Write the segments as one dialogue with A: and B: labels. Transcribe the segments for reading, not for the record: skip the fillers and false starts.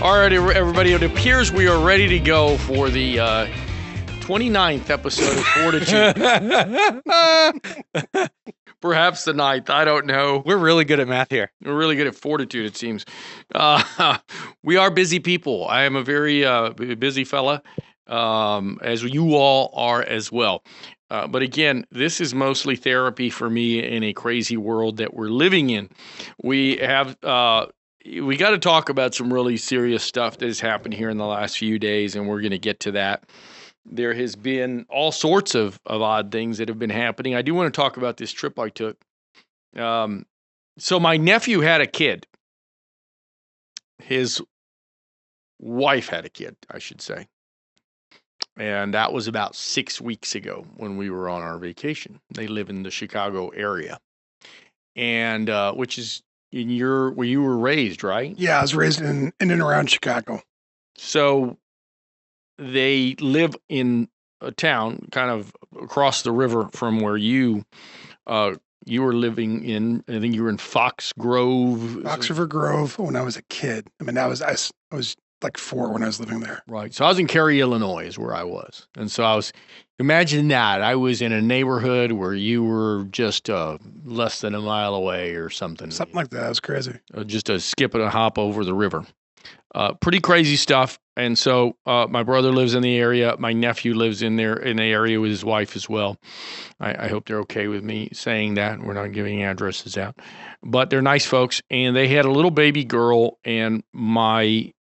A: All right, everybody, it appears we are ready to go for the 29th episode of Fortitude. Perhaps the 9th, I don't know.
B: We're really good at math here.
A: We're really good at Fortitude, it seems. We are busy people. I am a very busy fella, as you all are as well. But again, this is mostly therapy for me in a crazy world that we're living in. We have... we got to talk about some really serious stuff that has happened here in the last few days, and we're going to get to that. There has been all sorts of odd things that have been happening. I do want to talk about this trip I took. So my nephew had a kid. His wife had a kid, I should say. And that was about 6 weeks ago when we were on our vacation. They live in the Chicago area, and which is where you were raised, right?
C: Yeah, I was raised in and around Chicago.
A: So they live in a town kind of across the river from where you were living in. I think you were in Fox Grove.
C: Fox River Grove when I was a kid. I mean, I was like 4 when I was living there.
A: Right. So I was in Cary, Illinois is where I was. And so imagine that. I was in a neighborhood where you were just less than a mile away or something.
C: Something like that. It was crazy.
A: Just a skip and a hop over the river. Pretty crazy stuff. And so my brother lives in the area. My nephew lives in the area with his wife as well. I hope they're okay with me saying that. We're not giving addresses out. But they're nice folks. And they had a little baby girl, and we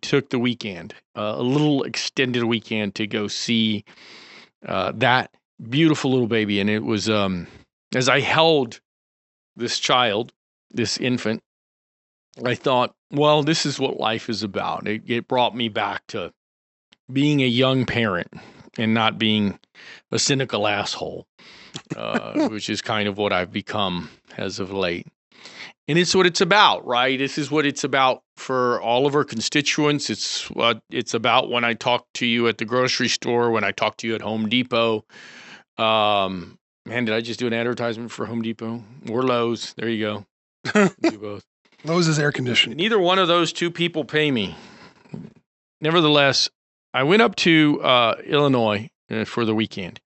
A: took the weekend, a little extended weekend, to go see that beautiful little baby. And it was, as I held this child, this infant, I thought, well, this is what life is about. It brought me back to being a young parent and not being a cynical asshole, which is kind of what I've become as of late. And it's what it's about, right? This is what it's about for all of our constituents. It's what it's about when I talk to you at the grocery store, when I talk to you at Home Depot. Man, did I just do an advertisement for Home Depot? Or Lowe's. There you go. Do both.
C: Lowe's is air conditioned.
A: Neither one of those two people pay me. Nevertheless, I went up to Illinois for the weekend.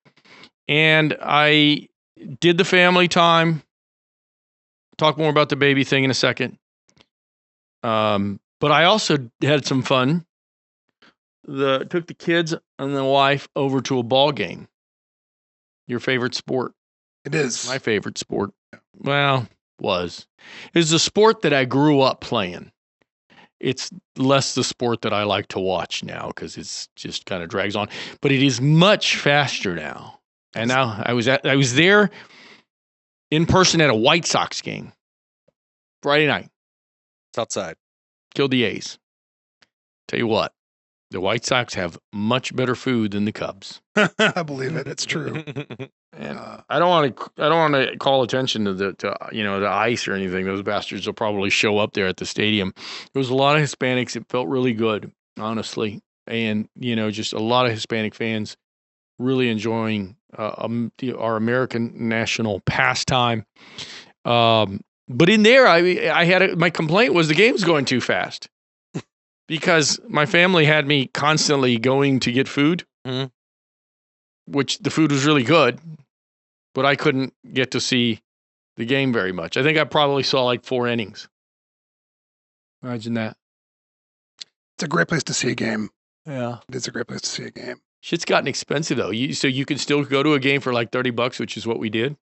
A: And I did the family time. Talk more about the baby thing in a second. But I also had some fun. Took the kids and the wife over to a ball game. Your favorite sport?
C: It is.
A: My favorite sport. Well, it's a sport that I grew up playing. It's less the sport that I like to watch now because it's just kind of drags on. But it is much faster now. And now I was there in person at a White Sox game Friday night.
B: It's outside.
A: Killed the A's. Tell you what, the White Sox have much better food than the Cubs.
C: I believe it. It's true.
A: And I don't want to call attention to the ice or anything. Those bastards will probably show up there at the stadium. There was a lot of Hispanics. It felt really good, honestly, and just a lot of Hispanic fans really enjoying our American national pastime. But in there, I had my complaint was the game's going too fast because my family had me constantly going to get food, which the food was really good, but I couldn't get to see the game very much. I think I probably saw like 4 innings. Imagine that.
C: It's a great place to see a game.
A: Yeah.
C: It's a great place to see a game.
A: Shit's gotten expensive though. So you can still go to a game for like $30, which is what we did.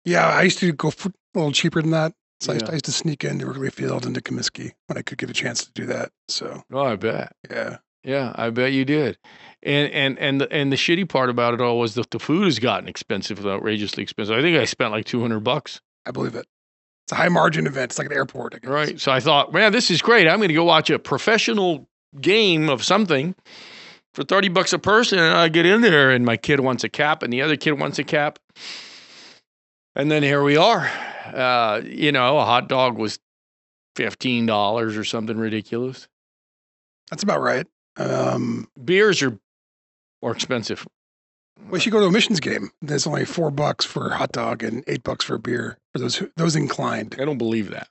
C: Yeah, I used to go for a little cheaper than that. So I used to sneak into Wrigley Field into Comiskey when I could get a chance to do that. So.
A: Oh, I bet.
C: Yeah.
A: Yeah, I bet you did. And the shitty part about it all was that the food has gotten expensive, outrageously expensive. I think I spent like $200.
C: I believe it. It's a high margin event. It's like an airport, I guess.
A: Right. So I thought, man, this is great. I'm going to go watch a professional game of something for $30 a person. And I get in there and my kid wants a cap and the other kid wants a cap. And then here we are. A hot dog was $15 or something ridiculous.
C: That's about right.
A: Beers are more expensive.
C: Well, you should go to a missions game. There's only $4 for a hot dog and $8 for a beer for those inclined.
A: I don't believe that.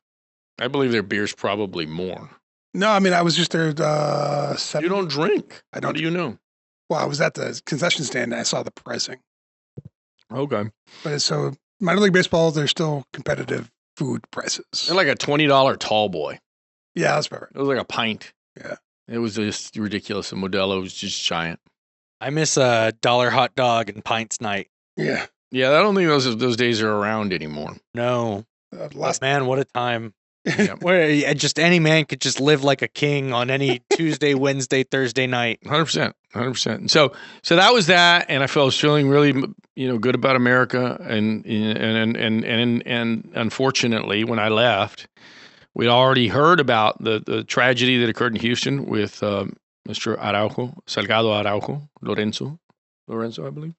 A: I believe their beer's probably more.
C: No, I mean, I was just there.
A: You don't drink.
C: I don't.
A: What do you know?
C: Well, I was at the concession stand and I saw the pricing.
A: Okay.
C: But so minor league baseball, there's still competitive food prices.
A: They're like a $20 tall boy.
C: Yeah, that's about right.
A: It was like a pint.
C: Yeah.
A: It was just ridiculous. And Modelo was just giant.
B: I miss a $1 hot dog and pints night.
C: Yeah.
A: Yeah, I don't think those days are around anymore.
B: No.
C: Last
B: Man, what a time.
A: Yeah.
B: Where just any man could just live like a king on any Tuesday, Wednesday, Thursday night.
A: 100%. So that was that, and I was feeling really, good about America, and unfortunately, when I left, we'd already heard about the tragedy that occurred in Houston with Mr. Araujo, Salgado Araujo, Lorenzo, I believe.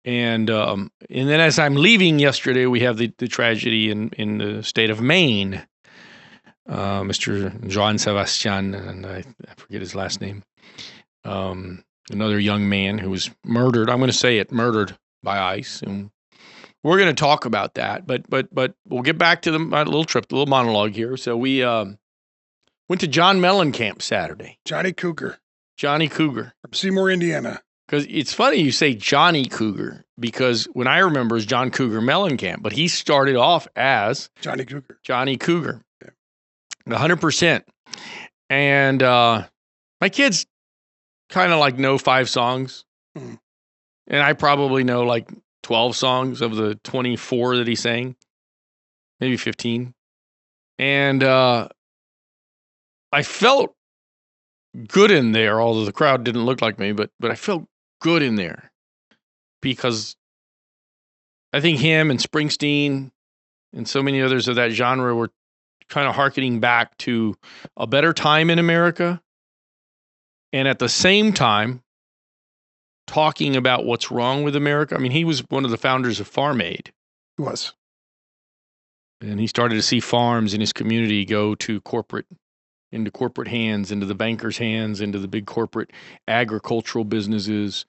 A: And then as I'm leaving yesterday, we have the tragedy in the state of Maine. Mr. Joan Sebastian, and I forget his last name. Another young man who was murdered. I'm going to say it, murdered by ICE. And we're going to talk about that. But we'll get back to my little trip, the little monologue here. So we went to John Mellencamp Saturday.
C: Johnny Cougar
A: From
C: Seymour, Indiana.
A: Because it's funny you say Johnny Cougar, because when I remember is John Cougar Mellencamp, but he started off as
C: Johnny Cougar.
A: Yeah. 100%. And my kids kind of like know 5 songs.
C: Mm.
A: And I probably know like 12 songs of the 24 that he sang, maybe 15. And I felt good in there, although the crowd didn't look like me, but I felt good in there because I think him and Springsteen and so many others of that genre were kind of hearkening back to a better time in America, and at the same time talking about what's wrong with America. I mean, he was one of the founders of Farm Aid.
C: He was.
A: And he started to see farms in his community go to into corporate hands, into the bankers' hands, into the big corporate agricultural businesses.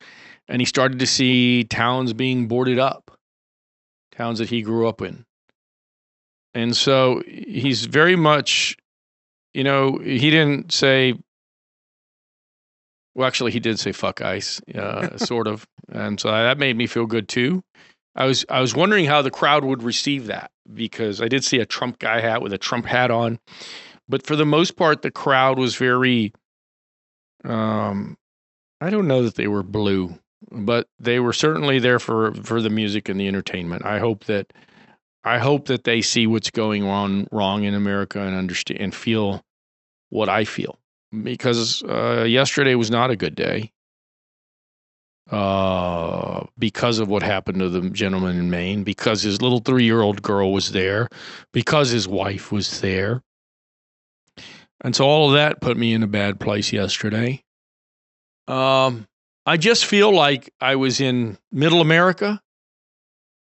A: And he started to see towns being boarded up, towns that he grew up in. And so he's very much, he didn't say, well, actually, he did say fuck ICE, sort of. And so that made me feel good too. I was wondering how the crowd would receive that, because I did see a Trump guy hat with a Trump hat on. But for the most part, the crowd was very, I don't know that they were blue, but they were certainly there for the music and the entertainment. I hope that they see what's going on wrong in America and understand and feel what I feel, because yesterday was not a good day because of what happened to the gentleman in Maine, because his little 3-year-old girl was there, because his wife was there. And so all of that put me in a bad place yesterday. I just feel like I was in middle America,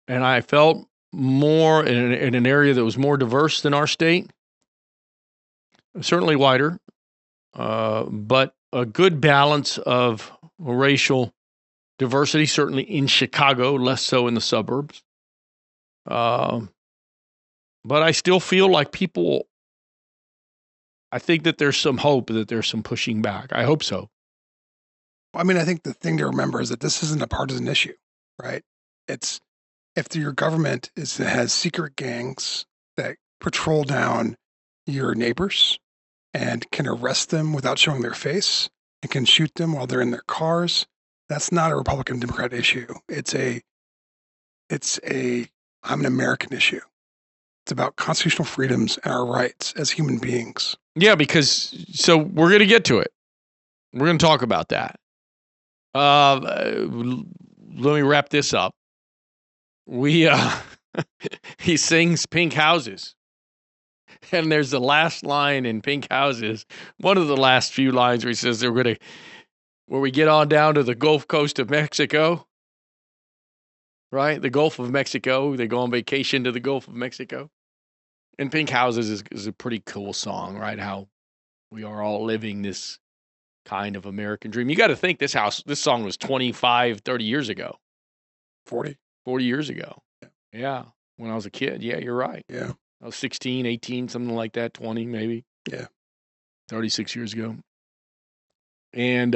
A: and I felt more in an area that was more diverse than our state. Certainly wider, but a good balance of racial diversity, certainly in Chicago, less so in the suburbs. But I still feel like people, I think that there's some hope, that there's some pushing back. I hope so.
C: I mean, I think the thing to remember is that this isn't a partisan issue, right? It's if your government has secret gangs that patrol down your neighbors and can arrest them without showing their face and can shoot them while they're in their cars, that's not a Republican Democrat issue. It's I'm an American issue. It's about constitutional freedoms and our rights as human beings.
A: Yeah, so we're going to get to it. We're going to talk about that. Let me wrap this up. He sings Pink Houses. And there's the last line in Pink Houses, one of the last few lines where he says where we get on down to the Gulf Coast of Mexico, right? The Gulf of Mexico. They go on vacation to the Gulf of Mexico. And Pink Houses is a pretty cool song, right? How we are all living this kind of American dream. You got to think this song was 25, 30 years ago.
C: 40
A: years ago. Yeah. When I was a kid. Yeah, you're right.
C: Yeah.
A: I was 16, 18, something like that, 20 maybe.
C: Yeah.
A: 36 years ago. And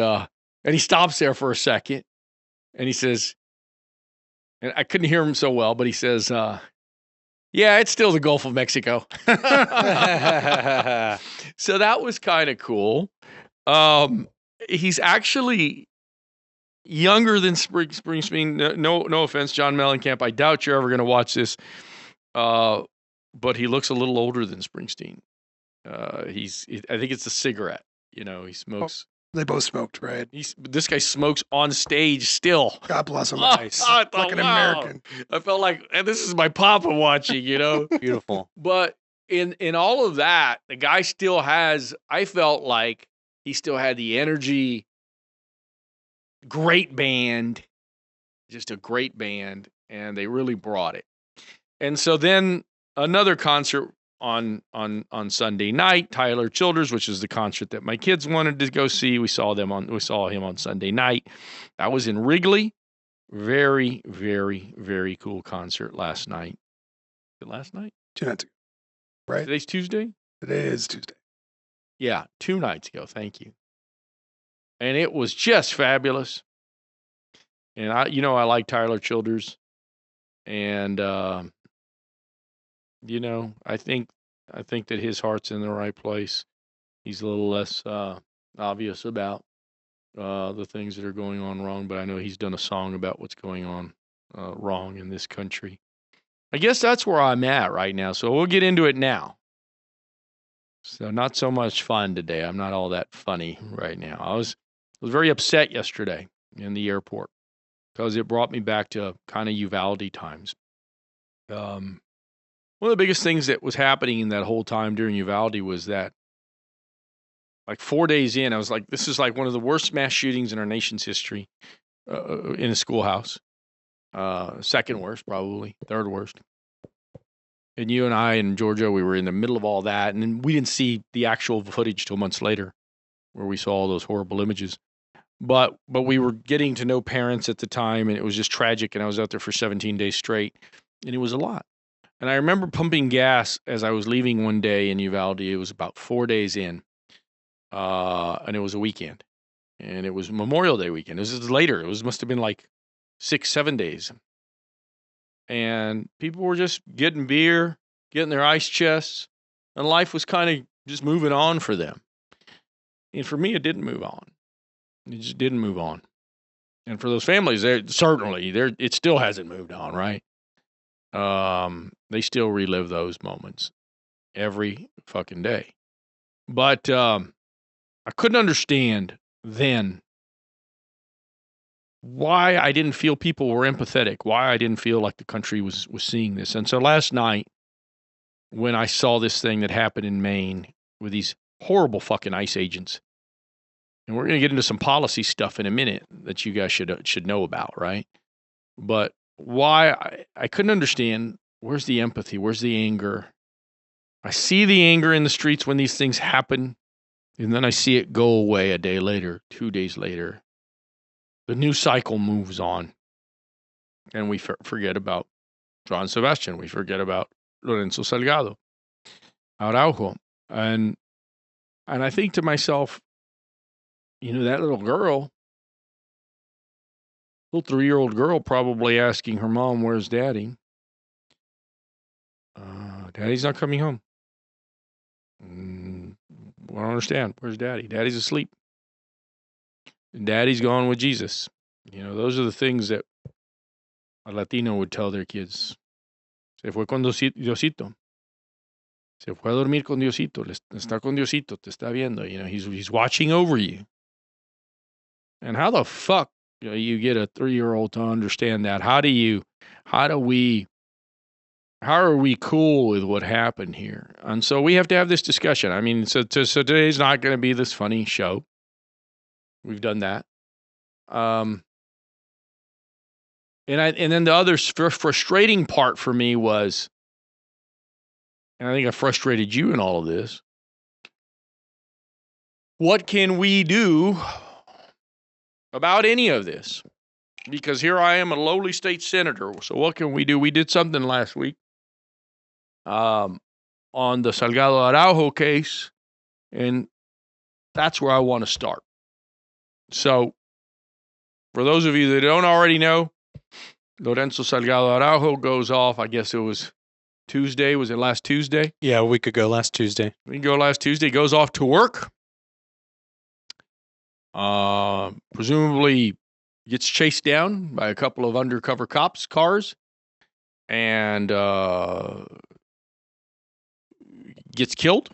A: he stops there for a second, and he says, and I couldn't hear him so well, but he says, yeah, it's still the Gulf of Mexico. So that was kind of cool. He's actually younger than Springsteen. No offense, John Mellencamp. I doubt you're ever going to watch this. But he looks a little older than Springsteen. I think it's the cigarette. You know, he smokes.
C: They both smoked, right?
A: This guy smokes on stage still.
C: God bless him.
A: Nice.
C: Like an American.
A: I felt like, and this is my papa watching, you know?
B: Beautiful.
A: But in all of that, the guy still has, I felt like he still had the energy. Great band. Just a great band. And they really brought it. And so then another concert on Sunday night, Tyler Childers, which is the concert that my kids wanted to go see. We saw him on Sunday night. That was in Wrigley. Very, very, very cool concert last night. Was it last night?
C: 2 nights ago. Right?
A: Today's Tuesday?
C: Today is Tuesday.
A: Yeah, 2 nights ago. Thank you. And it was just fabulous. And I like Tyler Childers. And I think that his heart's in the right place. He's a little less obvious about the things that are going on wrong, but I know he's done a song about what's going on wrong in this country. I guess that's where I'm at right now, so we'll get into it now. So not so much fun today. I'm not all that funny right now. I was very upset yesterday in the airport because it brought me back to kind of Uvalde times. One of the biggest things that was happening in that whole time during Uvalde was that, like 4 days in, I was like, this is like one of the worst mass shootings in our nation's history in a schoolhouse. Second worst, probably. Third worst. And you and I and Georgia, we were in the middle of all that. And then we didn't see the actual footage till months later where we saw all those horrible images. But we were getting to know parents at the time, and it was just tragic. And I was out there for 17 days straight. And it was a lot. And I remember pumping gas as I was leaving one day in Uvalde. It was about 4 days in, and it was a weekend. And it was Memorial Day weekend. This is later. Must have been like 6-7 days. And people were just getting beer, getting their ice chests, and life was kind of just moving on for them. And for me, it didn't move on. It just didn't move on. And for those families, it still hasn't moved on, right? They still relive those moments every fucking day. But I couldn't understand then why I didn't feel people were empathetic, why I didn't feel like the country was seeing this. And so last night, when I saw this thing that happened in Maine with these horrible fucking ICE agents, and we're going to get into some policy stuff in a minute that you guys should know about, right? But why I couldn't understand, where's the empathy? Where's the anger? I see the anger in the streets when these things happen, and then I see it go away a day later, 2 days later. The news cycle moves on, and we forget about John Sebastian. We forget about Lorenzo Salgado, Araujo. And I think to myself, that little 3-year-old girl probably asking her mom, where's Daddy? Daddy's not coming home. I don't understand. Where's Daddy? Daddy's asleep. Daddy's gone with Jesus. Those are the things that a Latino would tell their kids. Se fue con Diosito. Se fue a dormir con Diosito. Está con Diosito. Te está viendo. He's watching over you. And how the fuck you get a 3-year-old to understand that? How are we cool with what happened here? And so we have to have this discussion. I mean, so today's not going to be this funny show. We've done that. And then the other frustrating part for me was, and I think I frustrated you in all of this, what can we do about any of this? Because here I am, a lowly state senator. So what can we do? We did something last week on the Salgado Araujo case, and That's where I want to start. So, for those of you that don't already know, Lorenzo Salgado Araujo goes off, I guess it was Tuesday. Was it last Tuesday?
B: Yeah, a week ago, last Tuesday.
A: Last Tuesday. Goes off to work. Presumably gets chased down by a couple of undercover cops' cars and gets killed.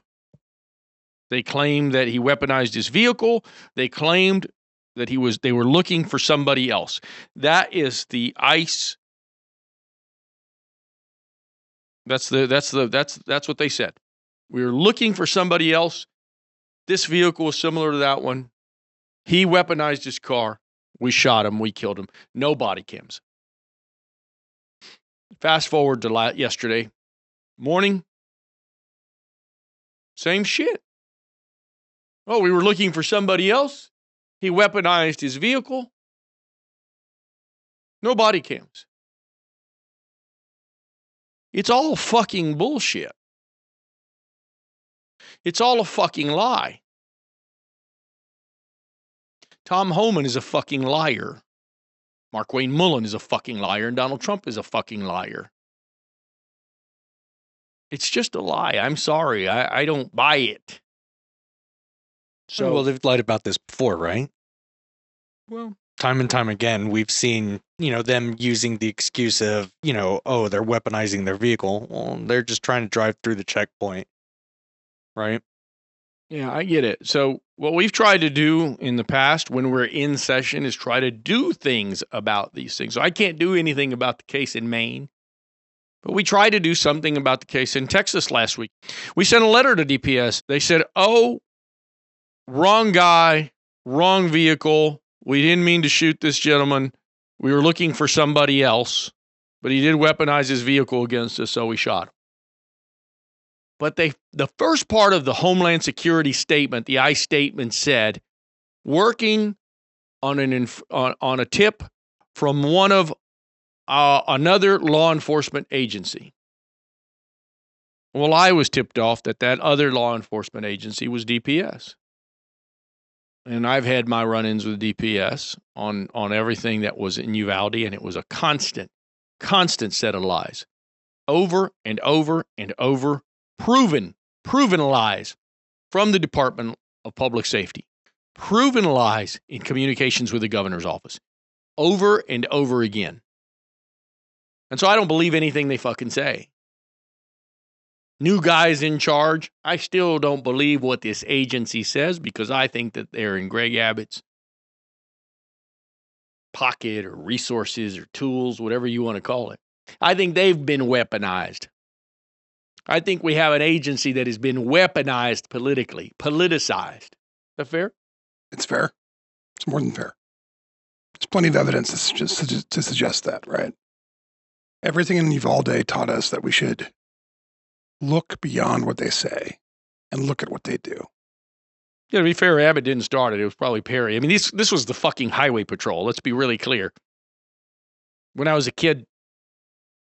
A: They claim that he weaponized his vehicle. They claimed that they were looking for somebody else. That is the ICE. That's what they said. We were looking for somebody else. This vehicle was similar to that one. He weaponized his car. We shot him. We killed him. No body cams. Fast forward to yesterday morning. Same shit. Oh, we were looking for somebody else. He weaponized his vehicle. No body cams. It's all fucking bullshit. It's all a fucking lie. Tom Homan is a fucking liar. Mark Wayne Mullen is a fucking liar, and Donald Trump is a fucking liar. It's just a lie. I'm sorry. I don't buy it. So,
B: well, they've lied about this before, right?
A: Well,
B: time and time again, we've seen, them using the excuse of, oh, they're weaponizing their vehicle. Well, they're just trying to drive through the checkpoint, right?
A: Yeah, I get it. So what we've tried to do in the past when we're in session is try to do things about these things. So I can't do anything about the case in Maine, but we tried to do something about the case in Texas last week. We sent a letter to DPS. They said, oh, wrong guy, wrong vehicle. We didn't mean to shoot this gentleman. We were looking for somebody else, but he did weaponize his vehicle against us, so we shot him. But the first part of the Homeland Security statement, the ICE statement said, working on a tip from one of another law enforcement agency. Well, I was tipped off that other law enforcement agency was DPS. And I've had my run-ins with DPS on everything that was in Uvalde, and it was a constant set of lies. Over and over and over. Proven lies from the Department of Public Safety. Proven lies in communications with the governor's office. Over and over again. And so I don't believe anything they fucking say. New guys in charge. I still don't believe what this agency says because I think that they're in Greg Abbott's pocket or resources or tools, whatever you want to call it. I think they've been weaponized. I think we have an agency that has been weaponized politically, politicized. Is that fair?
C: It's fair. It's more than fair. There's plenty of evidence to suggest that, right? Everything in Uvalde taught us that we should look beyond what they say and look at what they do.
A: Yeah, to be fair, Abbott didn't start it. It was probably Perry. I mean, this was the fucking highway patrol. Let's be really clear. When I was a kid,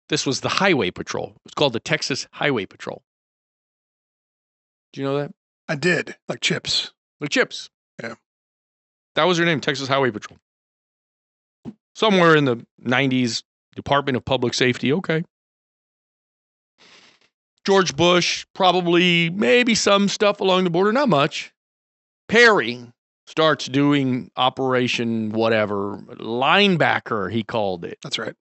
A: this was the highway patrol. It's called the Texas Highway Patrol. Do you know that?
C: I did. Like Chips.
A: Like Chips.
C: Yeah.
A: That was her name, Texas Highway Patrol. Somewhere in the 90s, Department of Public Safety. Okay. George Bush, probably maybe some stuff along the border, not much. Perry starts doing Operation whatever, linebacker, he called it.
C: That's right.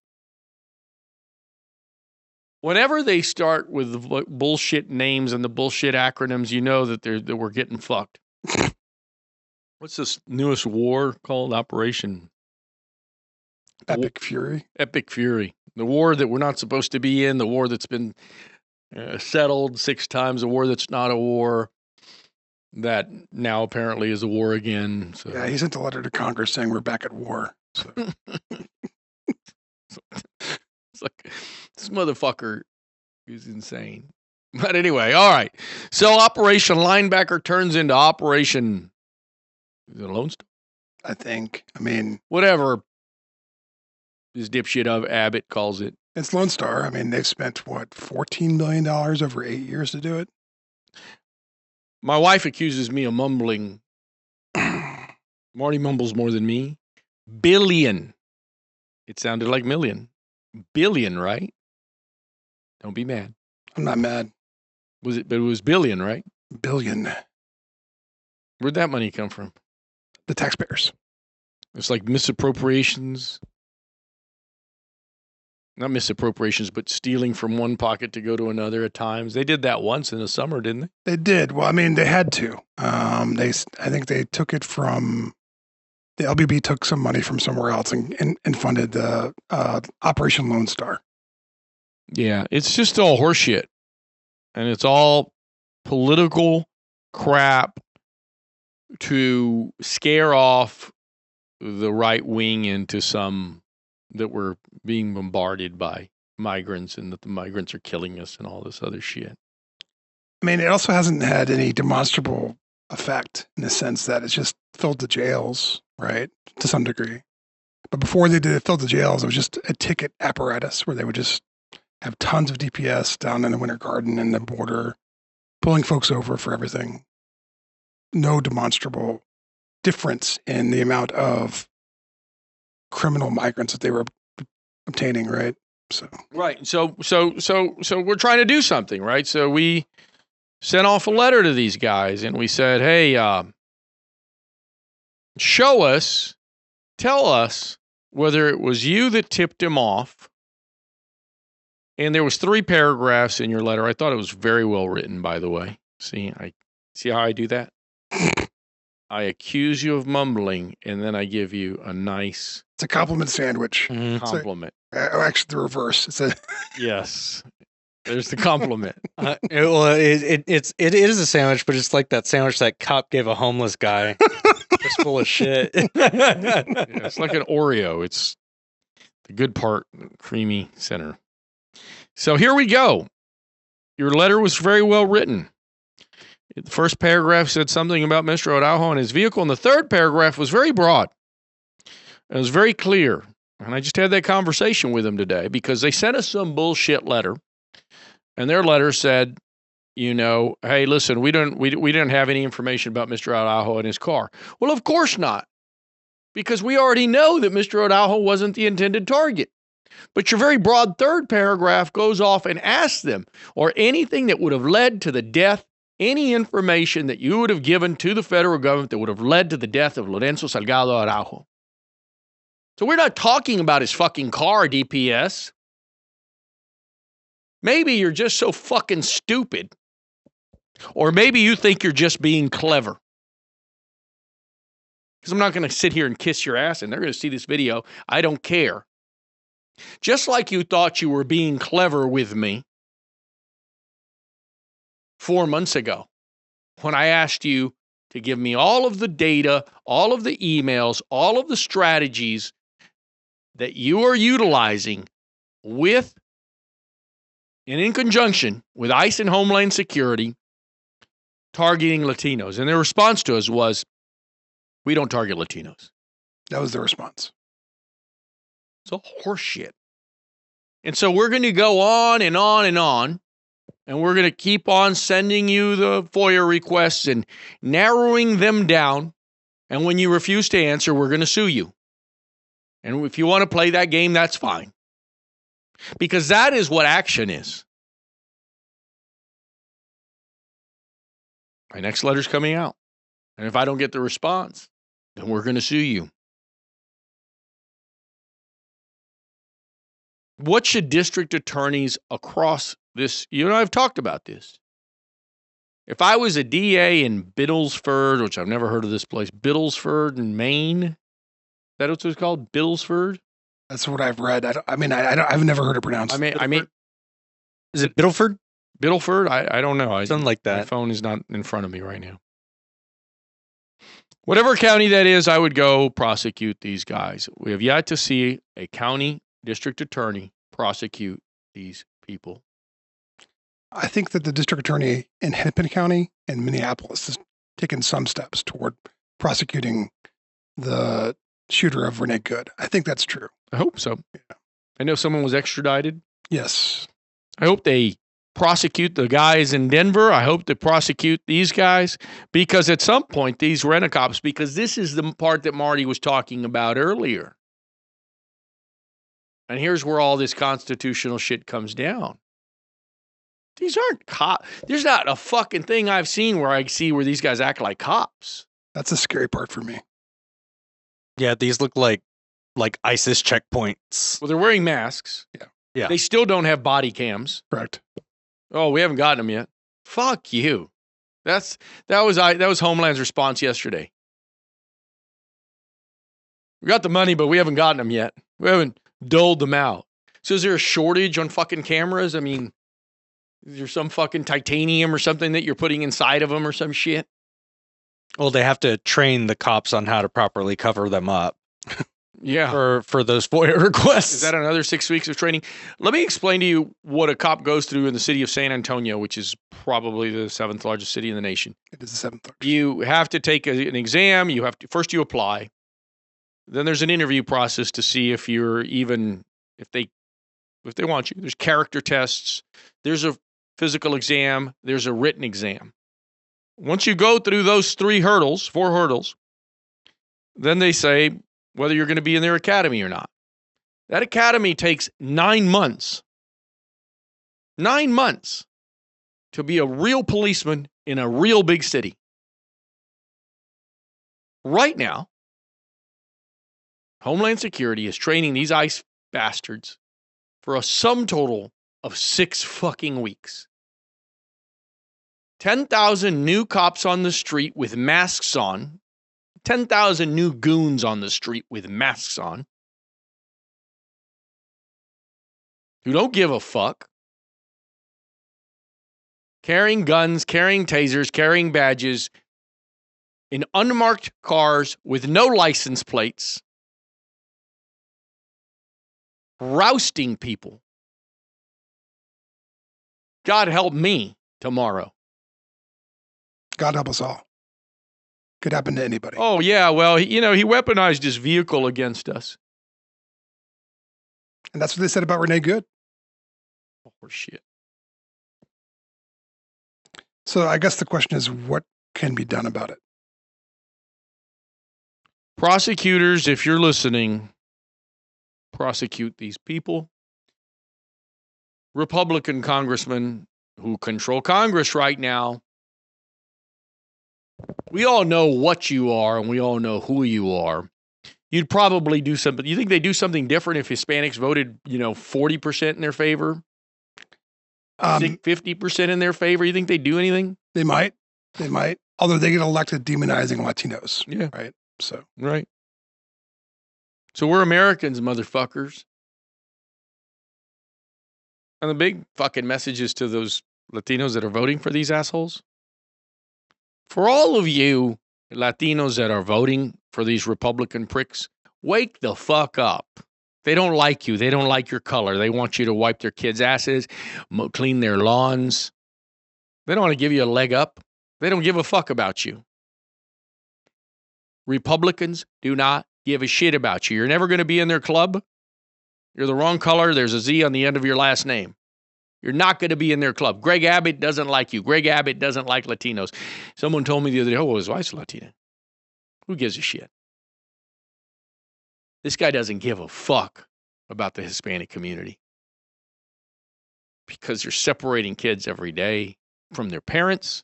A: Whenever they start with the bullshit names and the bullshit acronyms, you know that we're getting fucked. What's this newest war called? Operation
C: Epic Fury.
A: Epic Fury. The war that we're not supposed to be in, the war that's been settled 6 times, a war that's not a war, that now apparently is a war again. So.
C: Yeah, he sent a letter to Congress saying we're back at war. So.
A: It's like, this motherfucker is insane. But anyway, all right. So Operation Linebacker turns into Operation, is it Lone Star?
C: I think. I mean,
A: whatever this dipshit of Abbott calls it.
C: It's Lone Star. I mean, they've spent, $14 million over 8 years to do it?
A: My wife accuses me of mumbling Marty mumbles more than me. Billion. It sounded like million. Billion, right? Don't be mad.
C: I'm not mad.
A: But it was billion, right?
C: Billion.
A: Where'd that money come from?
C: The taxpayers.
A: It's like misappropriations. Not misappropriations, but stealing from one pocket to go to another at times. They did that once in the summer, didn't they?
C: They did. Well, I mean, they had to. I think they took it from the LBB took some money from somewhere else and funded the Operation Lone Star.
A: Yeah, it's just all horseshit. And it's all political crap to scare off the right wing into some that we're being bombarded by migrants and that the migrants are killing us and all this other shit.
C: I mean, it also hasn't had any demonstrable effect in the sense that it's just filled the jails, right, to some degree. But before they did fill the jails, it was just a ticket apparatus where they would just have tons of DPS down in the Winter Garden and the border, pulling folks over for everything. No demonstrable difference in the amount of criminal migrants that they were obtaining, right? So
A: right. So we're trying to do something, right? So we sent off a letter to these guys and we said, hey, tell us whether it was you that tipped him off. And there was 3 paragraphs in your letter. I thought it was very well written, by the way. See how I do that? I accuse you of mumbling, and then I give you a nice...
C: It's a compliment sandwich.
A: Compliment.
C: Actually, the reverse. It's a...
A: Yes. There's the compliment.
B: It is a sandwich, but it's like that sandwich that cop gave a homeless guy. It's full of shit.
A: Yeah, it's like an Oreo. It's the good part, creamy center. So here we go. Your letter was very well written. The first paragraph said something about Mr. Araujo and his vehicle, and the third paragraph was very broad. It was very clear. And I just had that conversation with them today because they sent us some bullshit letter. And their letter said, hey, listen, we didn't have any information about Mr. Araujo and his car. Well, of course not. Because we already know that Mr. Araujo wasn't the intended target. But your very broad third paragraph goes off and asks them, or anything that would have led to the death, any information that you would have given to the federal government that would have led to the death of Lorenzo Salgado Araujo. So we're not talking about his fucking car, DPS. Maybe you're just so fucking stupid. Or maybe you think you're just being clever. Because I'm not going to sit here and kiss your ass and they're going to see this video. I don't care. Just like you thought you were being clever with me 4 months ago when I asked you to give me all of the data, all of the emails, all of the strategies that you are utilizing with and in conjunction with ICE and Homeland Security targeting Latinos. And their response to us was, we don't target Latinos.
C: That was the response.
A: It's all horseshit. And so we're going to go on and on and on, and we're going to keep on sending you the FOIA requests and narrowing them down. And when you refuse to answer, we're going to sue you. And if you want to play that game, that's fine. Because that is what action is. My next letter's coming out. And if I don't get the response, then we're going to sue you. What should district attorneys across this, I've talked about this. If I was a DA in Biddlesford, which I've never heard of this place, Biddlesford in Maine, is that what it's called? Biddlesford?
C: That's what I've read. I've never heard it pronounced.
B: I mean, is it Biddleford?
A: Biddleford? I don't know.
B: Something like that.
A: My phone is not in front of me right now. Whatever county that is, I would go prosecute these guys. We have yet to see a county district attorney prosecute these people.
C: I think that the district attorney in Hennepin County and Minneapolis has taken some steps toward prosecuting the shooter of Renee Good. I think that's true.
A: I hope so.
C: Yeah.
A: I know someone was extradited.
C: Yes.
A: I hope they prosecute the guys in Denver. I hope to prosecute these guys because at some point, these rent-a-cops, because this is the part that Marty was talking about earlier. And here's where all this constitutional shit comes down. These aren't cops. There's not a fucking thing I've seen where I see where these guys act like cops.
C: That's the scary part for me.
B: Yeah, these look like ISIS checkpoints.
A: Well, they're wearing masks.
B: Yeah.
A: They still don't have body cams.
C: Correct.
A: Oh, we haven't gotten them yet. Fuck you. That was Homeland's response yesterday. We got the money, but we haven't gotten them yet. We haven't doled them out. So is there a shortage on fucking cameras? I mean, is there some fucking titanium or something that you're putting inside of them or some shit?
B: Well, they have to train the cops on how to properly cover them up.
A: Yeah.
B: For those FOIA requests.
A: Is that another 6 weeks of training? Let me explain to you what a cop goes through in the city of San Antonio, which is probably the 7th largest city in the nation.
C: It is the 7th largest.
A: You have to take an exam. First you apply. Then there's an interview process to see if you're even, if they want you. There's character tests. There's a physical exam. There's a written exam. Once you go through those 4 hurdles, then they say whether you're going to be in their academy or not. That academy takes 9 months. 9 months to be a real policeman in a real big city. Right now, Homeland Security is training these ICE bastards for a sum total of 6 fucking weeks. 10,000 new cops on the street with masks on. 10,000 new goons on the street with masks on. Who don't give a fuck. Carrying guns, carrying tasers, carrying badges in unmarked cars with no license plates. Rousting people. God help me tomorrow.
C: God help us all. Could happen to anybody.
A: Oh, yeah. Well, he weaponized his vehicle against us.
C: And that's what they said about Renee Good.
A: Oh, shit.
C: So I guess the question is, what can be done about it?
A: Prosecutors, if you're listening, prosecute these people. Republican congressmen who control Congress right now, we all know what you are and we all know who you are. You'd probably do something. You think they do something different if Hispanics voted, 40% in their favor? 50% in their favor? You think they do anything?
C: They might. Although they get elected demonizing Latinos.
A: Yeah.
C: Right. So.
A: Right. So we're Americans, motherfuckers. And the big fucking message is to those Latinos that are voting for these assholes. For all of you Latinos that are voting for these Republican pricks, wake the fuck up. They don't like you. They don't like your color. They want you to wipe their kids' asses, clean their lawns. They don't want to give you a leg up. They don't give a fuck about you. Republicans do not give a shit about you. You're never going to be in their club. You're the wrong color. There's a Z on the end of your last name. You're not going to be in their club. Greg Abbott doesn't like you. Greg Abbott doesn't like Latinos. Someone told me the other day, his wife's Latina. Who gives a shit? This guy doesn't give a fuck about the Hispanic community because you're separating kids every day from their parents.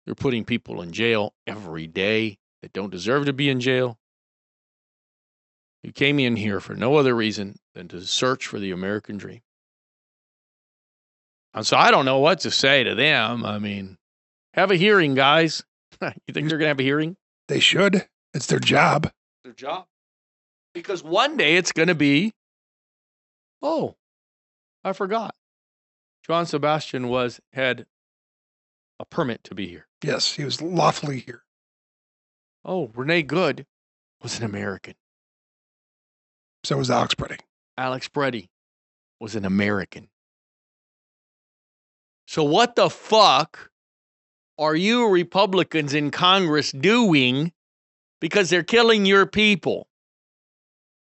A: You're putting people in jail every day that don't deserve to be in jail. You came in here for no other reason than to search for the American dream. And so I don't know what to say to them. I mean, have a hearing, guys. You think they're going to have a hearing?
C: They should. It's their job.
A: Their job. Because one day it's going to be, oh, I forgot. John Sebastian had a permit to be here.
C: Yes, he was lawfully here.
A: Oh, Renee Good was an American.
C: So was Alex Preddy.
A: Alex Preddy was an American. So what the fuck are you Republicans in Congress doing because they're killing your people?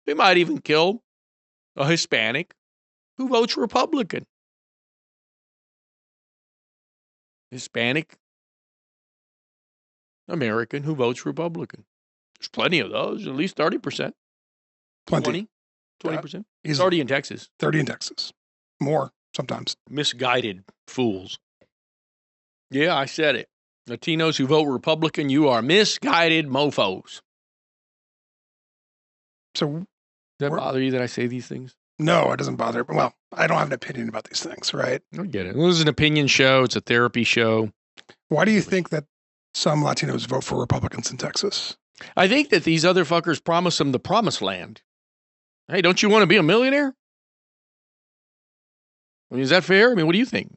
A: They might even kill a Hispanic who votes Republican. Hispanic American who votes Republican. There's plenty of those, at least 30%.
C: Plenty.
A: 20%. It's
C: Easily.
A: already in Texas.
C: 30 in Texas. More sometimes.
A: Misguided fools. Yeah, I said it. Latinos who vote Republican, you are misguided mofos.
C: So,
A: Does that bother you that I say these things?
C: no, it doesn't bother. Well, I don't have an opinion about these things, right?
A: I get it. This is an opinion show. It's a therapy show.
C: Why do you think that some Latinos vote for Republicans in Texas?
A: I think that these other fuckers promise them the promised land. Hey, don't you want to be a millionaire? I mean, is that fair? I mean, what do you think?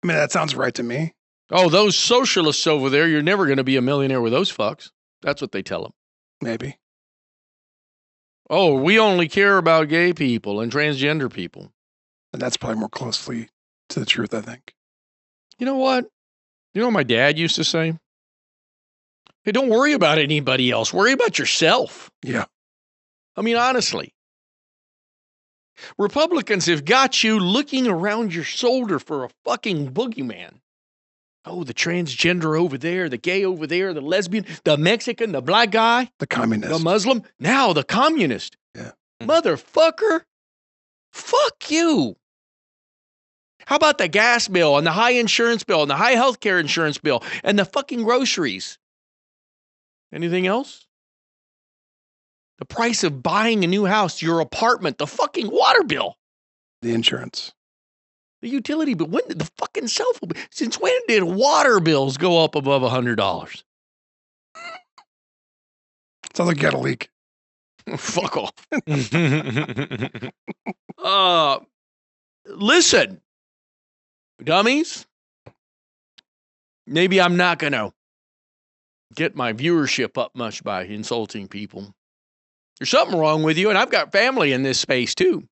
C: I mean, that sounds right to me.
A: Oh, those socialists over there, you're never going to be a millionaire with those fucks. That's what they tell them.
C: Maybe.
A: Oh, we only care about gay people and transgender people.
C: And that's probably more closely to the truth, I think.
A: You know what? You know what my dad used to say? Hey, don't worry about anybody else. Worry about yourself.
C: Yeah.
A: I mean, honestly. Republicans have got you looking around your shoulder for a fucking boogeyman. Oh, the transgender over there, the gay over there, the lesbian, the Mexican, the black guy,
C: The communist.
A: the Muslim, now the communist.
C: Yeah.
A: Motherfucker. Fuck you. How about the gas bill and the high insurance bill and the high healthcare insurance bill and the fucking groceries? Anything else? The price of buying a new house, your apartment, the fucking water bill,
C: The insurance.
A: the utility bill, when did the fucking cell phone bill? Since when did water bills go up above $100?
C: Sounds like you got a leak.
A: Fuck off. Listen, dummies. Maybe I'm not going to get my viewership up much by insulting people. There's something wrong with you, and I've got family in this space too.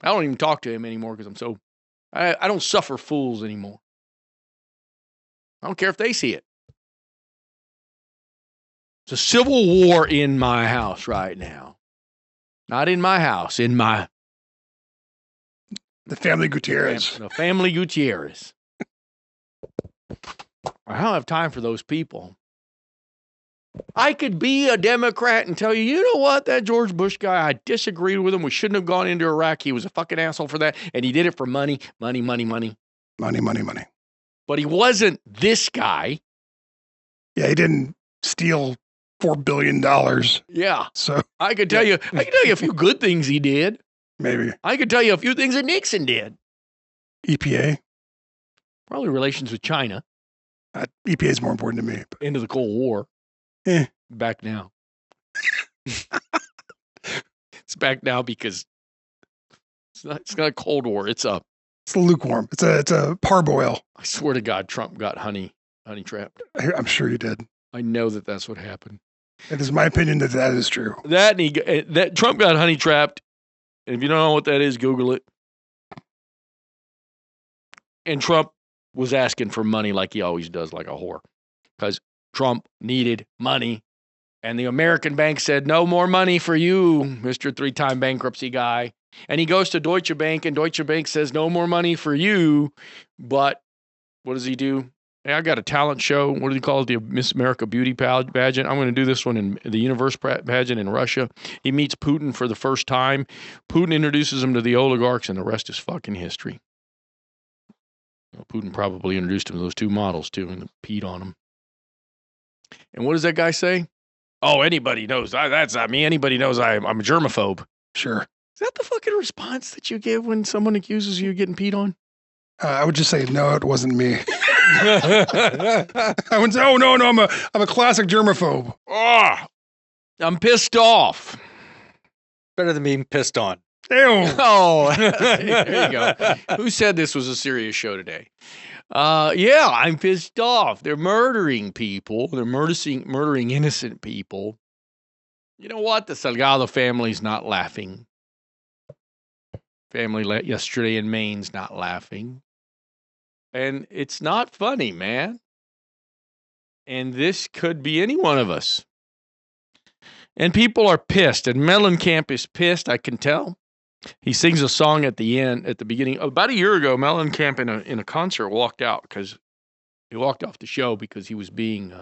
A: I don't even talk to him anymore because I don't suffer fools anymore. I don't care if they see it. It's a civil war in my house right now. Not in my house, in my
C: The family Gutierrez.
A: the family Gutierrez. I don't have time for those people. I could be a Democrat and tell you, you know what, that George Bush guy, I disagreed with him. We shouldn't have gone into Iraq. He was a fucking asshole for that. And he did it for money, money, money, money.
C: Money, money, money.
A: But he wasn't this guy.
C: Yeah, he didn't steal $4 billion.
A: Yeah.
C: So
A: I could tell you a few good things he did.
C: maybe
A: I could tell you a few things that Nixon did.
C: EPA.
A: Probably relations with China.
C: EPA is more important to me. But
A: Into the Cold War. Back now. It's back now because it's not a Cold War. It's
C: lukewarm. It's a parboil.
A: I swear to God, Trump got honey trapped.
C: I'm sure you did.
A: I know that's what happened.
C: It is my opinion that is true.
A: That Trump got honey trapped. And if you don't know what that is, Google it. And Trump was asking for money like he always does, like a whore, because Trump needed money. And the American bank said, no more money for you, Mr. 3-time bankruptcy guy. And he goes to Deutsche Bank, and Deutsche Bank says, no more money for you. But what does he do? Hey, I got a talent show. What do they call it? The Miss America beauty pageant. I'm going to do this one in the universe pageant in Russia. He meets Putin for the first time. Putin introduces him to the oligarchs, and the rest is fucking history. Well, Putin probably introduced him to those two models, too, and peed on them. And what does that guy say? Oh, anybody knows. That's not me. Anybody knows I'm a germaphobe.
C: Sure.
A: Is that the fucking response that you give when someone accuses you of getting peed on?
C: I would just say, no, it wasn't me. I wouldn't say, oh, no, I'm a classic germaphobe.
A: Oh, I'm pissed off.
B: Better than being pissed on.
C: Ew.
A: Oh, there you go. Who said this was a serious show today? Yeah, I'm pissed off. They're murdering people. They're murdering innocent people. You know what? The Salgado family's not laughing. Family yesterday in Maine's not laughing. And it's not funny, man. And this could be any one of us. And people are pissed. And Mellencamp is pissed, I can tell. He sings a song at the beginning. About a year ago, Mellencamp in a concert walked out because He walked off the show because he was being,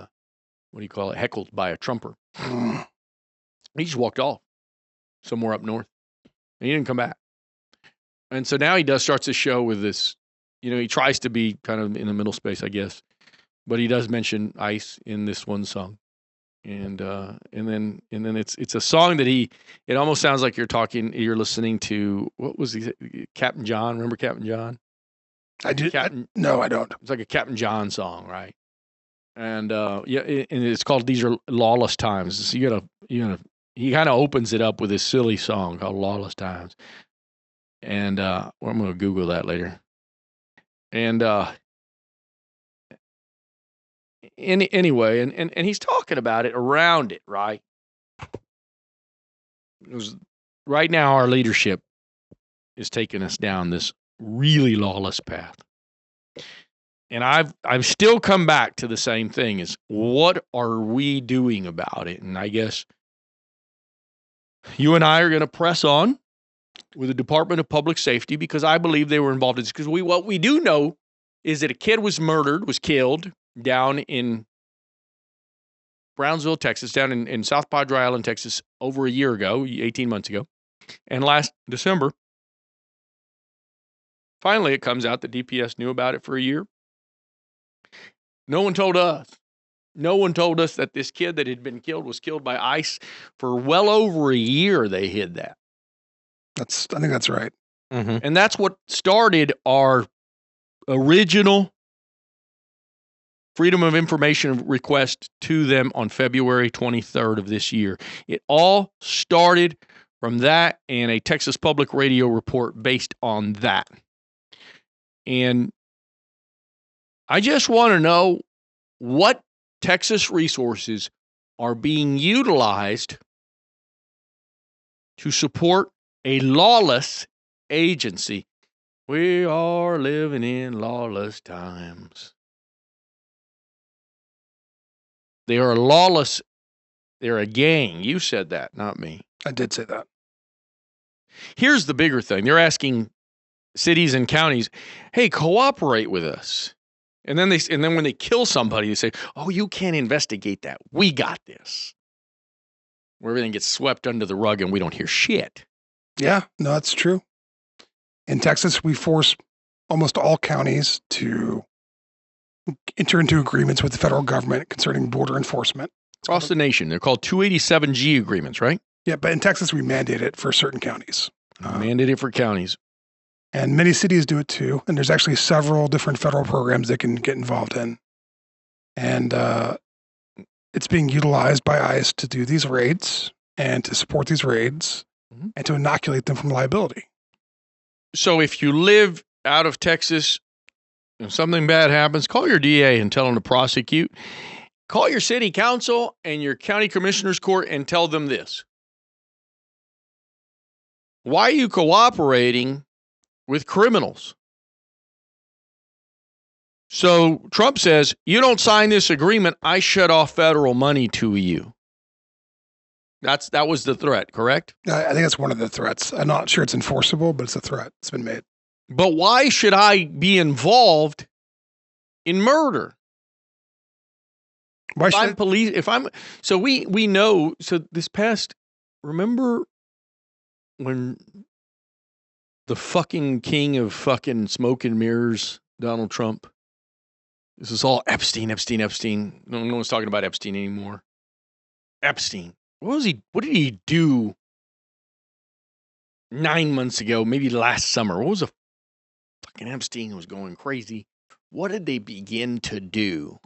A: heckled by a Trumper. He just walked off somewhere up north. And he didn't come back. And so now he starts his show with this, he tries to be kind of in the middle space, I guess. But he does mention ICE in this one song. And then it's a song that it almost sounds like you're listening to, what was he, Captain John? Remember Captain John?
C: I do. No, I don't.
A: It's like a Captain John song, right? And and it's called "These Are Lawless Times." So he kind of opens it up with this silly song called "Lawless Times," and I'm going to Google that later. And anyway, and he's talking about it around it, right? Right now, our leadership is taking us down this really lawless path. And I've still come back to the same thing, is what are we doing about it? And I guess you and I are going to press on with the Department of Public Safety, because I believe they were involved in this. Because what we do know is that a kid was killed down in Brownsville, Texas, down in South Padre Island, Texas, over a year ago, 18 months ago. And last December, finally it comes out that DPS knew about it for a year. No one told us. No one told us that this kid that had been killed was killed by ICE. For well over a year, they hid that.
C: I think that's right.
B: Mm-hmm.
A: And that's what started our original Freedom of Information request to them on February 23rd of this year. It all started from that and a Texas Public Radio report based on that. And I just want to know what Texas resources are being utilized to support a lawless agency. We are living in lawless times. They are lawless. They're a gang. You said that, not me.
C: I did say that.
A: Here's the bigger thing. They're asking cities and counties, hey, cooperate with us. And then when they kill somebody, they say, oh, you can't investigate that. We got this. Where everything gets swept under the rug and we don't hear shit.
C: Yeah, no, that's true. In Texas, we force almost all counties to enter into agreements with the federal government concerning border enforcement.
A: Across the nation. They're called 287G agreements, right?
C: Yeah, but in Texas, we mandate it for certain counties.
A: Mandate it for counties.
C: And many cities do it too. And there's actually several different federal programs they can get involved in. And it's being utilized by ICE to do these raids and to support these raids and to inoculate them from liability.
A: So if you live out of Texas, if something bad happens, call your DA and tell them to prosecute. Call your city council and your county commissioner's court and tell them this. Why are you cooperating with criminals? So Trump says, you don't sign this agreement, I shut off federal money to you. That was the threat, correct?
C: I think that's one of the threats. I'm not sure it's enforceable, but it's a threat. It's been made.
A: But why should I be involved in murder?
C: Why
A: If I'm
C: should
A: police? If I'm so we know. So this past, remember when the fucking king of fucking smoke and mirrors, Donald Trump? This is all Epstein. No one's talking about Epstein anymore. Epstein. What did he do 9 months ago? Maybe last summer. What was a fucking Epstein was going crazy? What did they begin to do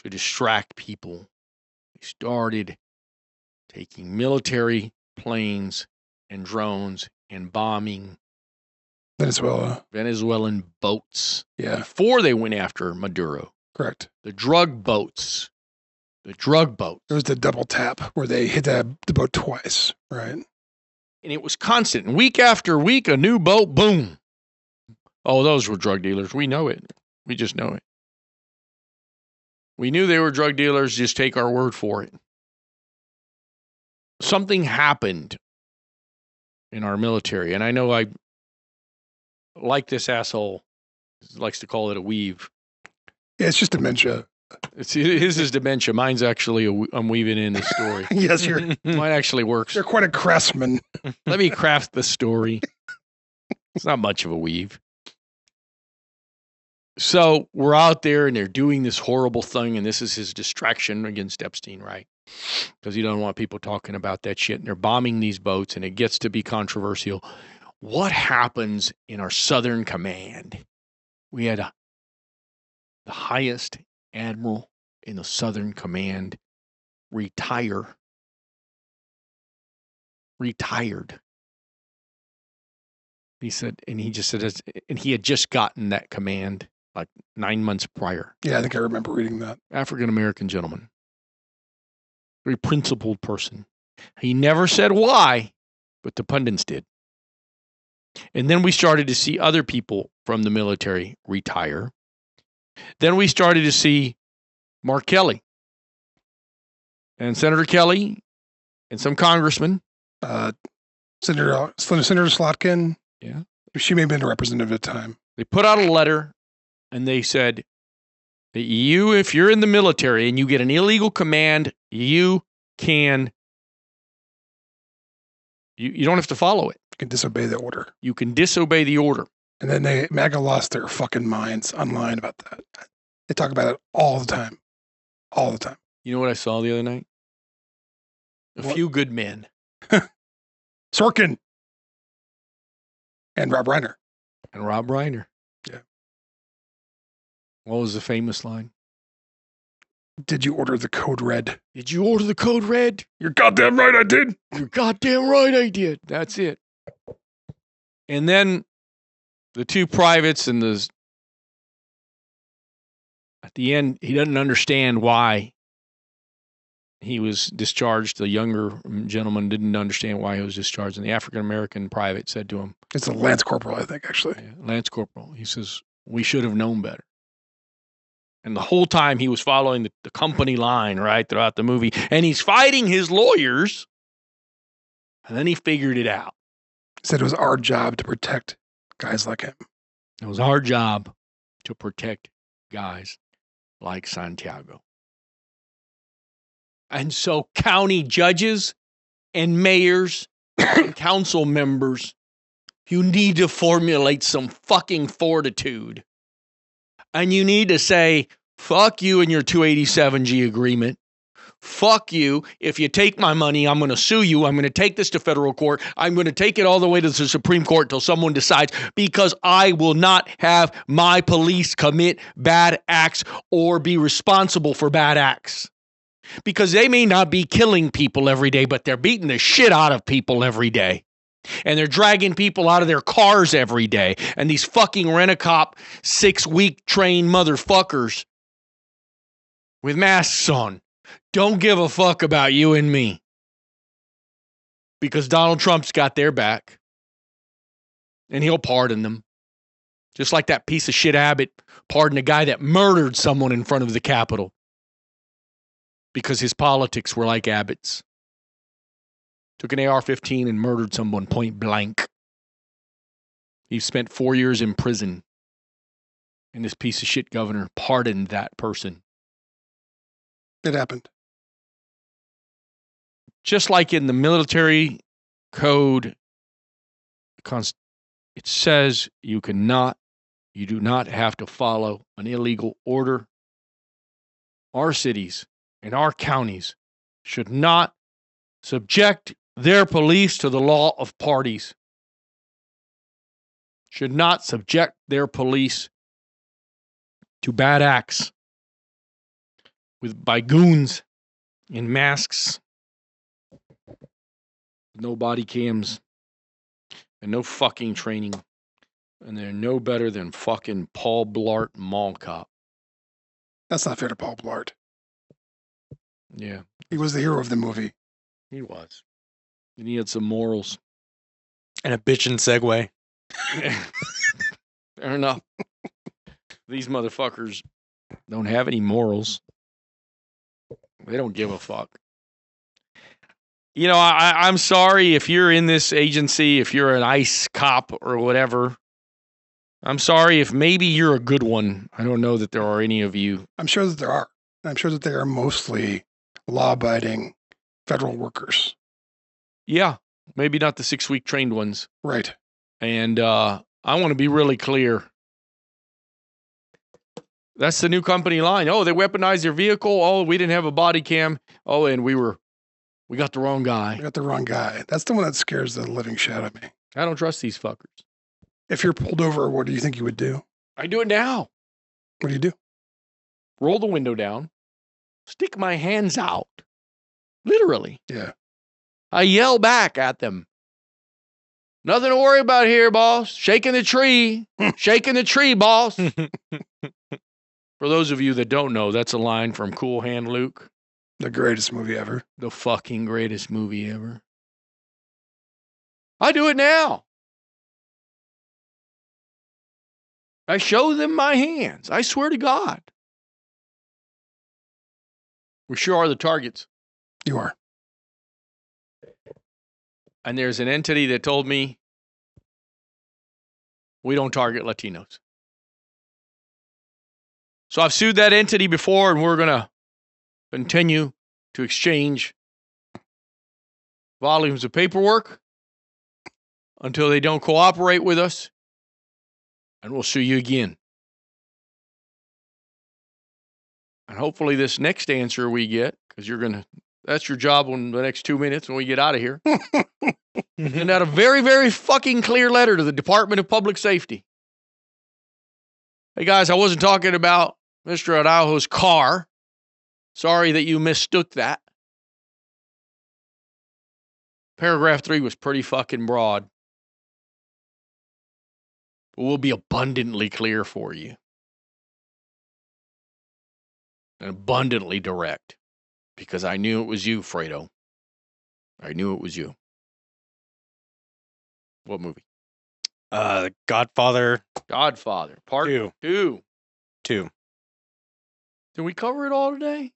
A: to distract people? They started taking military planes and drones and bombing Venezuelan boats.
C: Yeah.
A: Before they went after Maduro.
C: Correct.
A: The drug boats. It was
C: the double tap where they hit the boat twice, right?
A: And it was constant. Week after week, a new boat, boom. Oh, those were drug dealers. We know it. We just know it. We knew they were drug dealers. Just take our word for it. Something happened in our military. And I know I like this asshole. He likes to call it a weave.
C: Yeah, it's just dementia.
A: His is dementia. Mine's actually I'm weaving in the story.
C: Yes,
A: Mine actually works.
C: you're quite a craftsman.
A: Let me craft the story. It's not much of a weave. So we're out there and they're doing this horrible thing, and this is his distraction against Epstein, right? Because he doesn't want people talking about that shit, and they're bombing these boats, and it gets to be controversial. What happens in our Southern Command? We had the highest admiral in the Southern Command retired. He said, and he just said, and he had just gotten that command like 9 months prior.
C: Yeah, I think I remember reading that.
A: African-American gentleman. Very principled person. He never said why, but the pundits did. And then we started to see other people from the military retire. Then we started to see Mark Kelly and Senator Kelly and some congressmen.
C: Senator Slotkin.
A: Yeah.
C: She may have been a representative at the time.
A: They put out a letter and they said that if you're in the military and you get an illegal command, you don't have to follow it.
C: You can disobey the order.
A: You can disobey the order.
C: And then MAGA lost their fucking minds online about that. They talk about it all the time. All the time.
A: You know what I saw the other night? A few good men.
C: Sorkin. And Rob Reiner.
A: Yeah. What was the famous line?
C: Did you order the code red?
A: Did you order the code red?
C: You're goddamn right I did.
A: You're goddamn right I did. That's it. And then the two privates and at the end, he doesn't understand why he was discharged. The younger gentleman didn't understand why he was discharged. And the African-American private said to him.
C: It's a Lance Corporal, I think, actually.
A: Yeah, Lance Corporal. He says, we should have known better. And the whole time he was following the company line, right, throughout the movie. And he's fighting his lawyers. And then he figured it out.
C: He said it was our job to protect guys like him.
A: It was our job to protect guys like Santiago. And so county judges and mayors and council members, you need to formulate some fucking fortitude. And you need to say, fuck you and your 287G agreement. Fuck you. If you take my money, I'm going to sue you. I'm going to take this to federal court. I'm going to take it all the way to the Supreme Court until someone decides, because I will not have my police commit bad acts or be responsible for bad acts. Because they may not be killing people every day, but they're beating the shit out of people every day. And they're dragging people out of their cars every day. And these fucking rent-a-cop 6-week trained motherfuckers with masks on don't give a fuck about you and me. Because Donald Trump's got their back. And he'll pardon them. Just like that piece of shit Abbott pardoned a guy that murdered someone in front of the Capitol. Because his politics were like Abbott's. Took an AR-15 and murdered someone point blank. He spent 4 years in prison. And this piece of shit governor pardoned that person.
C: It happened.
A: Just like in the military code, it says you do not have to follow an illegal order. Our cities and our counties should not subject their police to the law of parties. Should not subject their police to bad acts by goons in masks, no body cams, and no fucking training. And they're no better than fucking Paul Blart Mall Cop.
C: That's not fair to Paul Blart.
A: Yeah.
C: He was the hero of the movie.
A: He was. And he had some morals.
B: And a bitchin' segue.
A: Fair enough. These motherfuckers don't have any morals. They don't give a fuck. You know, I'm sorry if you're in this agency, if you're an ICE cop or whatever. I'm sorry if maybe you're a good one. I don't know that there are any of you.
C: I'm sure that there are. I'm sure that they are mostly law-abiding federal workers.
A: Yeah, maybe not the 6-week trained ones.
C: Right.
A: And I want to be really clear. That's the new company line. Oh, they weaponized their vehicle. Oh, we didn't have a body cam. Oh, and we got the wrong guy.
C: We got the wrong guy. That's the one that scares the living shit out of me.
A: I don't trust these fuckers.
C: If you're pulled over, what do you think you would do?
A: I do it now.
C: What do you do?
A: Roll the window down. Stick my hands out. Literally.
C: Yeah.
A: I yell back at them. Nothing to worry about here, boss. Shaking the tree. Shaking the tree, boss. For those of you that don't know, that's a line from Cool Hand Luke.
C: The greatest movie ever.
A: The fucking greatest movie ever. I do it now. I show them my hands. I swear to God. We sure are the targets.
C: You are.
A: And there's an entity that told me we don't target Latinos. So I've sued that entity before, and we're going to continue to exchange volumes of paperwork until they don't cooperate with us, and we'll sue you again. And hopefully this next answer we get, because that's your job in the next 2 minutes when we get out of here, send out a very, very fucking clear letter to the Department of Public Safety. Hey guys, I wasn't talking about Mr. Araujo's car. Sorry that you mistook that. Paragraph 3 was pretty fucking broad. But we'll be abundantly clear for you. And abundantly direct. Because I knew it was you, Fredo. I knew it was you. What movie?
B: Godfather
A: Godfather, part 2.
B: 2.
A: Did we cover it all today?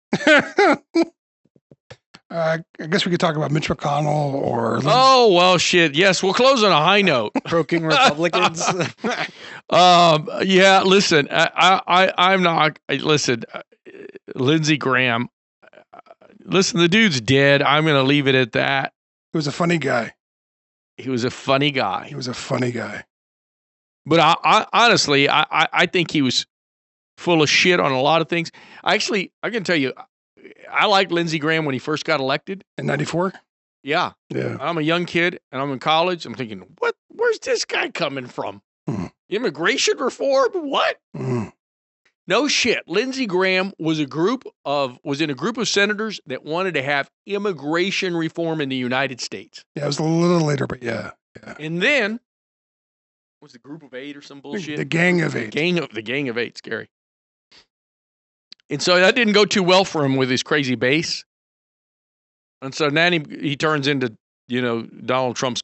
C: I guess we could talk about Mitch McConnell or...
A: Oh, well, shit. Yes, we'll close on a high note.
B: Pro-King Republicans.
A: Yeah, listen, I'm not... Listen, Lindsey Graham, listen, the dude's dead. I'm going to leave it at that.
C: He was a funny guy.
A: He was a funny guy.
C: He was a funny guy.
A: But I honestly, I think he was full of shit on a lot of things. I can tell you, I liked Lindsey Graham when he first got elected.
C: In 94?
A: Yeah.
C: Yeah.
A: I'm a young kid, and I'm in college. I'm thinking, where's this guy coming from? Immigration reform? What? No shit. Lindsey Graham was in a group of senators that wanted to have immigration reform in the United States.
C: Yeah, it was a little later, but yeah.
A: And then, was the group of 8 or some bullshit?
C: The Gang of 8.
A: The Gang of 8, scary. And so that didn't go too well for him with his crazy base. And so now he turns into, Donald Trump's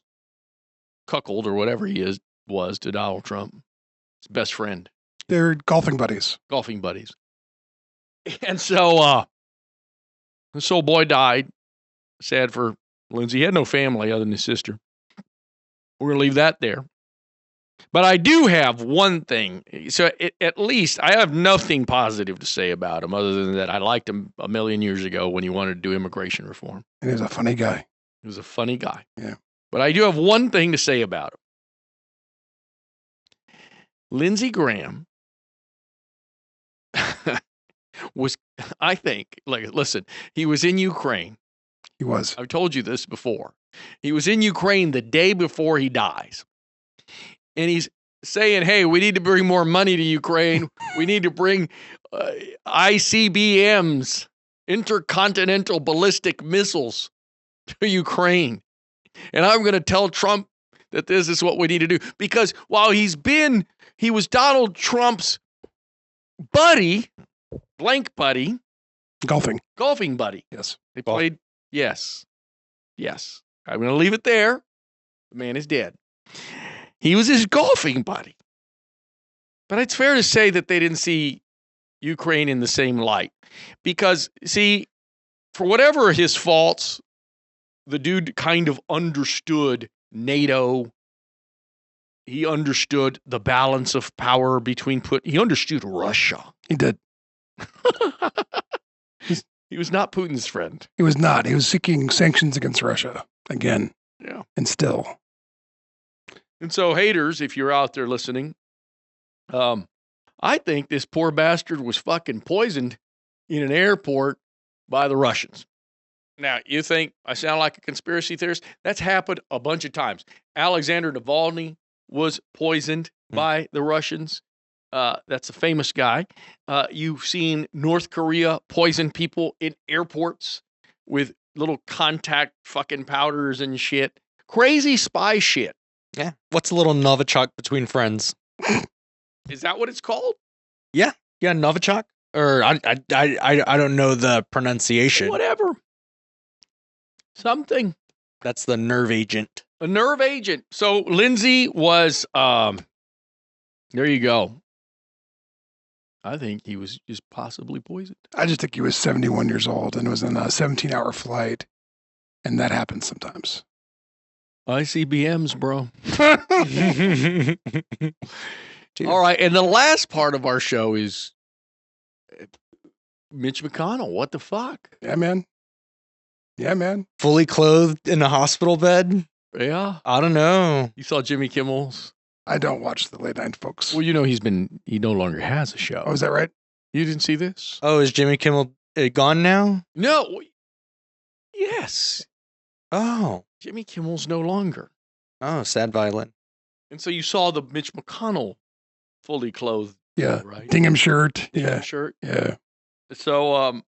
A: cuckold or whatever he was to Donald Trump. His best friend.
C: They're golfing buddies.
A: And so this old boy died. Sad for Lindsey. He had no family other than his sister. We're going to leave that there. But I do have one thing. So at least I have nothing positive to say about him other than that I liked him a million years ago when he wanted to do immigration reform.
C: And he was a funny guy.
A: He was a funny guy.
C: Yeah.
A: But I do have one thing to say about him. Lindsey Graham was, I think, listen, he was in Ukraine.
C: He was.
A: I've told you this before. He was in Ukraine the day before he dies. And he's saying, hey, we need to bring more money to Ukraine. We need to bring ICBMs, intercontinental ballistic missiles, to Ukraine. And I'm going to tell Trump that this is what we need to do. Because while he was Donald Trump's buddy, blank buddy. Golfing buddy.
C: Yes.
A: They played, yes. I'm going to leave it there. The man is dead. He was his golfing buddy. But it's fair to say that they didn't see Ukraine in the same light. Because, see, for whatever his faults, the dude kind of understood NATO he understood the balance of power between he understood Russia.
C: He did.
A: He was not Putin's friend.
C: He was not. He was seeking sanctions against Russia again.
A: Yeah.
C: And still.
A: And so, haters, if you're out there listening, I think this poor bastard was fucking poisoned in an airport by the Russians. Now, you think I sound like a conspiracy theorist? That's happened a bunch of times. Alexander Navalny was poisoned by the Russians. That's a famous guy. You've seen North Korea poison people in airports with little contact fucking powders and shit. Crazy spy shit.
B: Yeah. What's a little Novichok between friends?
A: Is that what it's called?
B: Yeah. Yeah, Novichok. Or I don't know the pronunciation.
A: Whatever. Something.
B: That's the nerve agent.
A: A nerve agent. So Lindsey was there you go. I think he was just possibly poisoned.
C: I just think he was 71 years old and was on a 17-hour flight. And that happens sometimes.
A: ICBMs, bro. All right. And the last part of our show is Mitch McConnell. What the fuck?
C: Yeah, man. Yeah, man.
B: Fully clothed in a hospital bed?
A: Yeah.
B: I don't know.
A: You saw Jimmy Kimmel's?
C: I don't watch the late night folks.
A: Well, you know, he no longer has a show.
C: Oh, is that right?
A: You didn't see this?
B: Oh, is Jimmy Kimmel gone now?
A: No. Yes.
B: Oh.
A: Jimmy Kimmel's no longer.
B: Oh, sad violin.
A: And so you saw the Mitch McConnell fully clothed.
C: Yeah.
A: Right.
C: Dingham shirt.
A: Dingham
C: Yeah.
A: shirt.
C: Yeah.
A: So,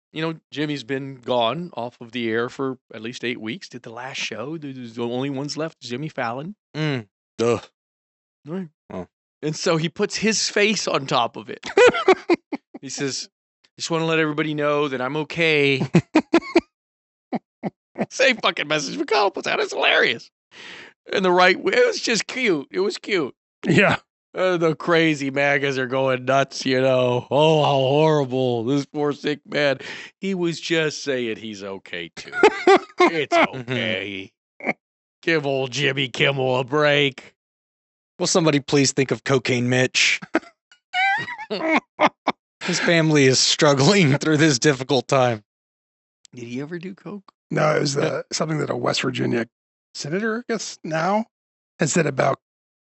A: Jimmy's been gone off of the air for at least 8 weeks. Did the last show. There's the only ones left, Jimmy Fallon.
B: Ugh.
A: Right.
B: Oh.
A: And so he puts his face on top of it. He says, just want to let everybody know that I'm okay. Same fucking message McConnell puts out. It's hilarious. And the right way, it was just cute. It was cute.
C: Yeah.
A: The crazy MAGAs are going nuts, Oh, how horrible. This poor sick man. He was just saying he's okay, too. It's okay. Give old Jimmy Kimmel a break.
B: Will somebody please think of Cocaine Mitch? His family is struggling through this difficult time.
A: Did he ever do coke?
C: No, it was something that a West Virginia senator, I guess now, had said about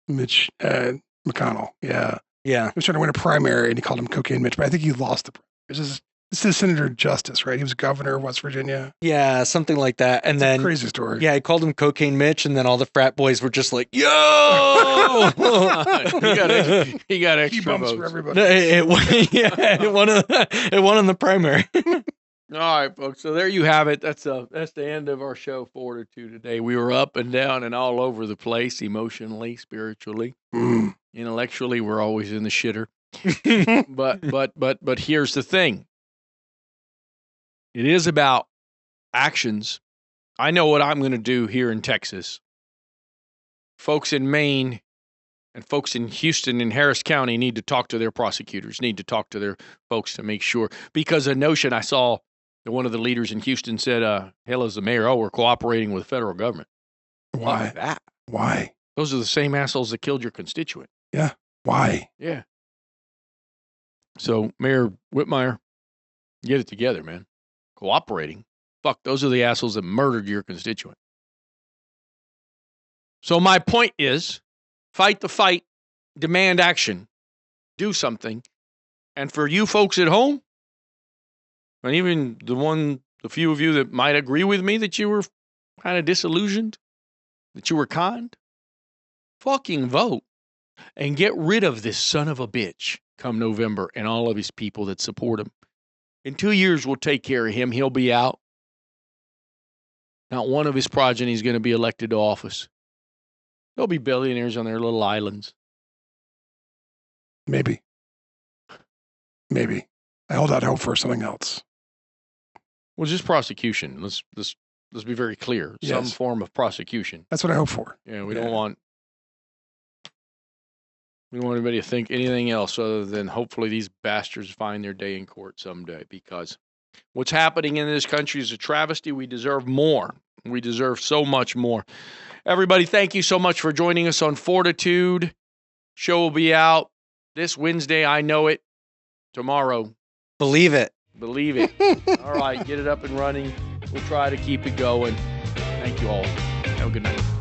C: Mitch McConnell. Yeah.
B: Yeah.
C: He was trying to win a primary and he called him Cocaine Mitch, but I think he lost the primary. This is Senator Justice, right? He was governor of West Virginia.
B: Yeah, something like that. And then
C: crazy story.
B: Yeah, he called him Cocaine Mitch, and then all the frat boys were just like, "Yo!"
A: he got extra
C: bumps
A: votes
C: for everybody.
B: It won in the primary.
A: All right, folks. So there you have it. That's the end of our show, Fortitude, today. We were up and down and all over the place, emotionally, spiritually, intellectually. We're always in the shitter. But here's the thing. It is about actions. I know what I'm going to do here in Texas. Folks in Maine and folks in Houston and Harris County need to talk to their prosecutors, need to talk to their folks to make sure. Because a notion I saw that one of the leaders in Houston said, hell, as the mayor, we're cooperating with the federal government.
C: Why?
A: Fuck that.
C: Why?
A: Those are the same assholes that killed your constituent.
C: Yeah. Why?
A: Yeah. So, Mayor Whitmire, get it together, man. Cooperating. Fuck, those are the assholes that murdered your constituent. So my point is, fight the fight, demand action, do something. And for you folks at home, and even the few of you that might agree with me that you were kind of disillusioned, that you were kind, fucking vote and get rid of this son of a bitch come November and all of his people that support him. In 2 years, we'll take care of him. He'll be out. Not one of his progeny is going to be elected to office. They'll be billionaires on their little islands.
C: Maybe. I hold out hope for something else.
A: Well, just prosecution. Let's be very clear.
C: Yes.
A: Some form of prosecution.
C: That's what I hope for.
A: Yeah, we don't want anybody to think anything else other than hopefully these bastards find their day in court someday, because what's happening in this country is a travesty. We deserve more. We deserve so much more. Everybody, thank you so much for joining us on Fortitude. Show will be out this Wednesday. I know it. Tomorrow.
B: Believe it.
A: Believe it. All right, get it up and running. We'll try to keep it going. Thank you all. Have a good night.